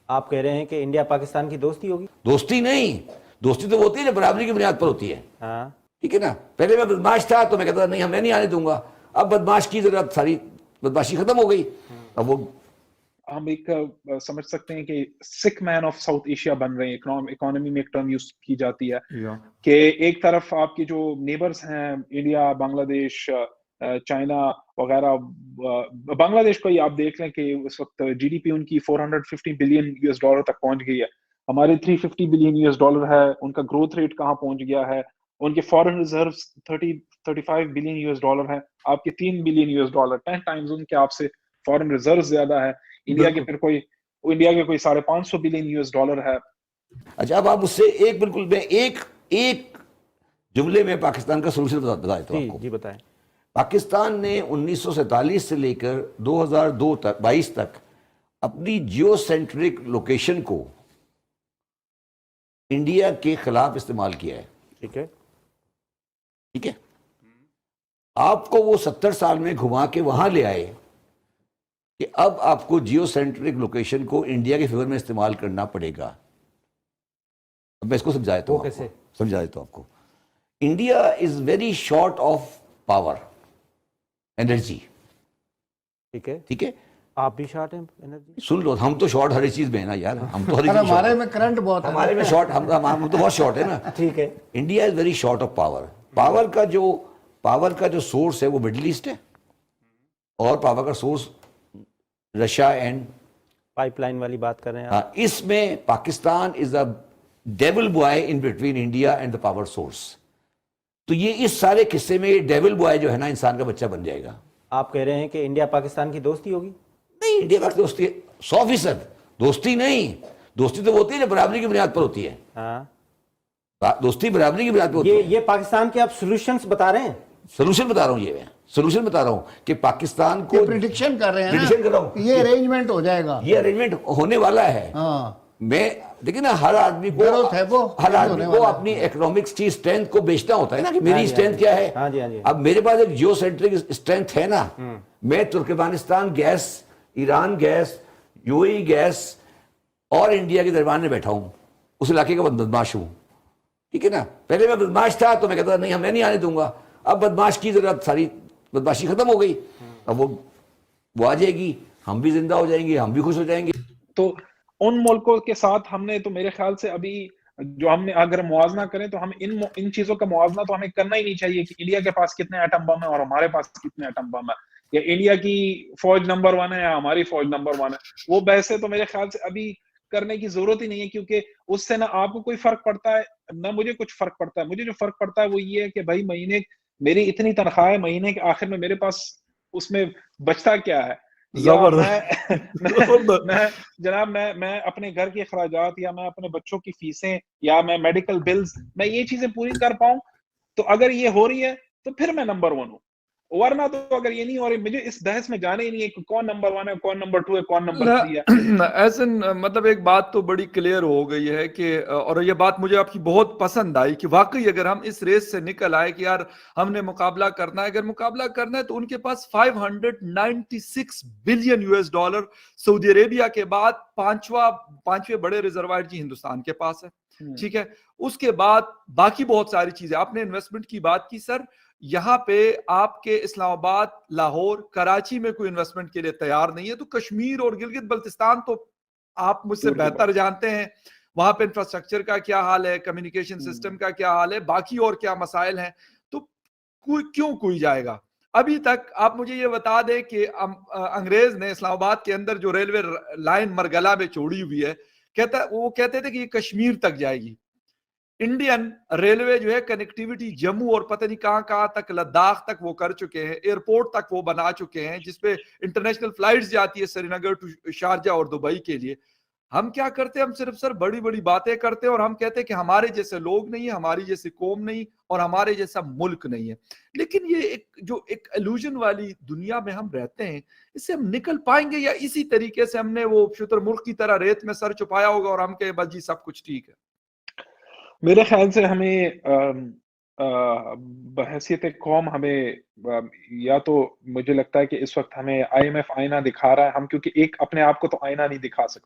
آپ کہہ رہے ہیں کہ انڈیا پاکستان کی دوستی ہوگی؟ دوستی نہیں، دوستی تو وہ ہوتی ہے جو برابری کی بنیاد پر ہوتی ہے، ہاں ٹھیک ہے نا. پہلے میں بدماش تھا تو میں کہتا تھا نہیں میں نہیں آنے دوں گا، اب بدماش کی ضرورت، ساری بدماشی ختم ہو گئی. اب وہ ہم ایک سمجھ سکتے ہیں کہ سک مین آف ساؤتھ ایشیا بن رہے ہیں. اکانومی میں ایک ٹرم یوز کی جاتی ہے کہ ایک طرف آپ کی جو نیبرز ہیں انڈیا، بنگلہ دیش، چائنا وغیرہ. بنگلہ دیش کو ہی آپ دیکھ لیں کہ اس وقت جی ڈی پی ان کی 450 بلین یو ایس ڈالر تک پہنچ گئی ہے. ہماری 350 بلین یو ایس ڈالر ہے. ان کا گروتھ ریٹ کہاں پہنچ گیا ہے. ان کے foreign reserves 35 billion U S dollar ہیں. آپ کے 3 billion U S dollar, 10 times in کے آپ سے فارن ریزروز زیادہ ہے. انڈیا کے پھر کوئی 550 بلین یو ایس ڈالر ہے. اچھا اب آپ اس سے ایک بالکل میں ایک جملے میں پاکستان کا سولوشن بتا دیتا ہوں آپ کو. جی بتائیں. پاکستان نے 1947 سے لے کر 2022 تک اپنی جیو سینٹرک لوکیشن کو انڈیا کے خلاف استعمال کیا ہے. ٹھیک ہے. ٹھیک ہے، آپ کو وہ 70 سال میں گھما کے وہاں لے آئے کہ اب آپ کو جیو سینٹرک لوکیشن کو انڈیا کے فیور میں استعمال کرنا پڑے گا. اب میں اس کو سمجھا دیتا ہوں آپ کو. India is very short of power, energy. ٹھیک ہے. ٹھیک ہے، آپ بھی شارٹ ہیں انرجی؟ سن لو، ہم تو شارٹ ہر چیز میں ہیں نا یار، ہم تو ہر چیز ہمارے میں کرنٹ بہت ہے، ہمارے میں شارٹ، ہم تو بہت شارٹ ہے نا. ٹھیک ہے. India is very short of power. Power کا جو سورس ہے وہ مڈل ایسٹ ہے، اور پاور کا source Russia and pipeline والی بات کر رہے ہیں آپ. اس میں Pakistan is a devil boy in between India and the power source. تو یہ اس سارے قصے میں ڈیول بوائے جو ہے نا انسان کا بچہ بن جائے گا. آپ کہہ رہے ہیں کہ انڈیا پاکستان کی دوستی ہوگی؟ نہیں، انڈیا پاکستان دوستی 100% دوستی نہیں. دوستی تو وہ ہوتی ہے جو برابری کی بنیاد پر ہوتی ہے. ہاں دوستی برابری کی بنیاد پر ہوتی ہے. یہ پاکستان کے آپ سولوشنز بتا رہے ہیں؟ سولوشن بتا رہا ہوں، یہ سولوشن بتا رہا ہوں کہ پاکستان کو پریڈکشن کر رہے ہیں prediction کر رہا ہوں. یہ ارینجمنٹ ہو جائے گا، یہ ارینجمنٹ ہونے والا ہے. ہاں میں دیکھیں نا، ہر آدمی کو اپنی اکنامکس کی اسٹرینتھ کو بیچنا ہوتا ہے نا کہ میری اسٹرینتھ کیا ہے. ہاں جی ہاں جی. اب میرے پاس ایک جیو سینٹرک اسٹرینتھ ہے نا. میں Turkmenistan gas, Iran gas, U A E gas اور انڈیا کے درمیان میں بیٹھا ہوں، اس علاقے کا بدماش ہوں. ٹھیک ہے نا. پہلے میں بدماش تھا تو میں کہتا تھا نہیں میں نہیں آنے دوں گا. اب بدماش کی ضرورت، ساری بدماشی ختم ہو گئی. اب وہ آ جائے گی، ہم بھی زندہ ہو جائیں گے، ہم بھی خوش ہو جائیں گے. تو ان ملکوں کے ساتھ ہم نے تو میرے خیال سے ابھی جو ہم نے اگر موازنہ کریں تو ہم ان چیزوں کا موازنہ تو ہمیں کرنا ہی نہیں چاہیے کہ انڈیا کے پاس کتنے ایٹم بم ہیں اور ہمارے پاس کتنے ایٹم بم ہیں، یا انڈیا کی فوج نمبر 1 ہے یا ہماری فوج نمبر 1 ہے. وہ بحثیں تو میرے خیال سے ابھی کرنے کی ضرورت ہی نہیں ہے، کیونکہ اس سے نہ آپ کو کوئی فرق پڑتا ہے نہ مجھے کچھ فرق پڑتا ہے. مجھے جو فرق پڑتا ہے وہ یہ ہے کہ بھائی مہینے میری اتنی تنخواہ ہے، مہینے کے آخر میں میرے پاس اس میں بچتا کیا ہے. یا جناب میں اپنے گھر کے اخراجات یا میں اپنے بچوں کی فیسیں یا میں میڈیکل بلز، میں یہ چیزیں پوری کر پاؤں. تو اگر یہ ہو رہی ہے تو پھر میں نمبر 1 ہوں، ورنہ تو اگر یہ نہیں ہو رہی مجھے اس بحث میں جانے ہی نہیں ہے کہ کون نمبر 1 ہے، کون نمبر 2 ہے، کون نمبر 3 ہے. ایسا مطلب ایک بات تو بڑی کلیئر ہو گئی ہے کہ، اور یہ بات مجھے آپ کی بہت پسند آئی کہ واقعی اگر ہم اس ریس سے نکل آئے کہ یار ہم نے مقابلہ کرنا ہے، اگر مقابلہ کرنا ہے تو ان کے پاس 596 بلین یو ایس ڈالر سعودی عربیہ کے بعد پانچویں بڑے ریزروائر جی ہندوستان کے پاس ہے. ٹھیک ہے. اس کے بعد باقی بہت ساری چیزیں. آپ نے انویسٹمنٹ کی بات کی سر، یہاں پہ آپ کے اسلام آباد، لاہور، کراچی میں کوئی انویسٹمنٹ کے لیے تیار نہیں ہے. تو کشمیر اور گلگت بلتستان تو آپ مجھ سے بہتر جانتے ہیں وہاں پہ انفراسٹرکچر کا کیا حال ہے، کمیونیکیشن سسٹم کا کیا حال ہے، باقی اور کیا مسائل ہیں. تو کوئی جائے گا. ابھی تک آپ مجھے یہ بتا دیں کہ انگریز نے اسلام آباد کے اندر جو ریلوے لائن مرگلہ میں چھوڑی ہوئی ہے، وہ کہتے تھے کہ یہ کشمیر تک جائے گی. انڈین ریلوے جو ہے کنیکٹیویٹی جموں اور پتہ نہیں کہاں تک، لداخ تک وہ کر چکے ہیں، ایئرپورٹ تک وہ بنا چکے ہیں جس پہ انٹرنیشنل فلائٹس جاتی ہے سری نگر ٹو شارجہ اور دبئی کے لیے. ہم کیا کرتے ہیں؟ ہم صرف سر بڑی بڑی باتیں کرتے ہیں اور ہم کہتے ہیں کہ ہمارے جیسے لوگ نہیں ہیں، ہماری جیسی قوم نہیں اور ہمارے جیسا ملک نہیں ہے. لیکن یہ ایک الوژن والی دنیا میں ہم رہتے ہیں، اس سے ہم نکل پائیں گے یا اسی طریقے سے ہم نے وہ شتر مرغ کی طرح ریت میں سر چھپایا ہوگا اور ہم کہیں بس جی سب کچھ ٹھیک ہے؟ میرے خیال سے ہمیں بحیثیت قوم ہمیں یا تو مجھے لگتا ہے کہ اس وقت ہمیں IMF آئینہ دکھا رہا ہے، ہم کیونکہ ایک اپنے آپ کو تو آئینہ نہیں دکھا سکتے.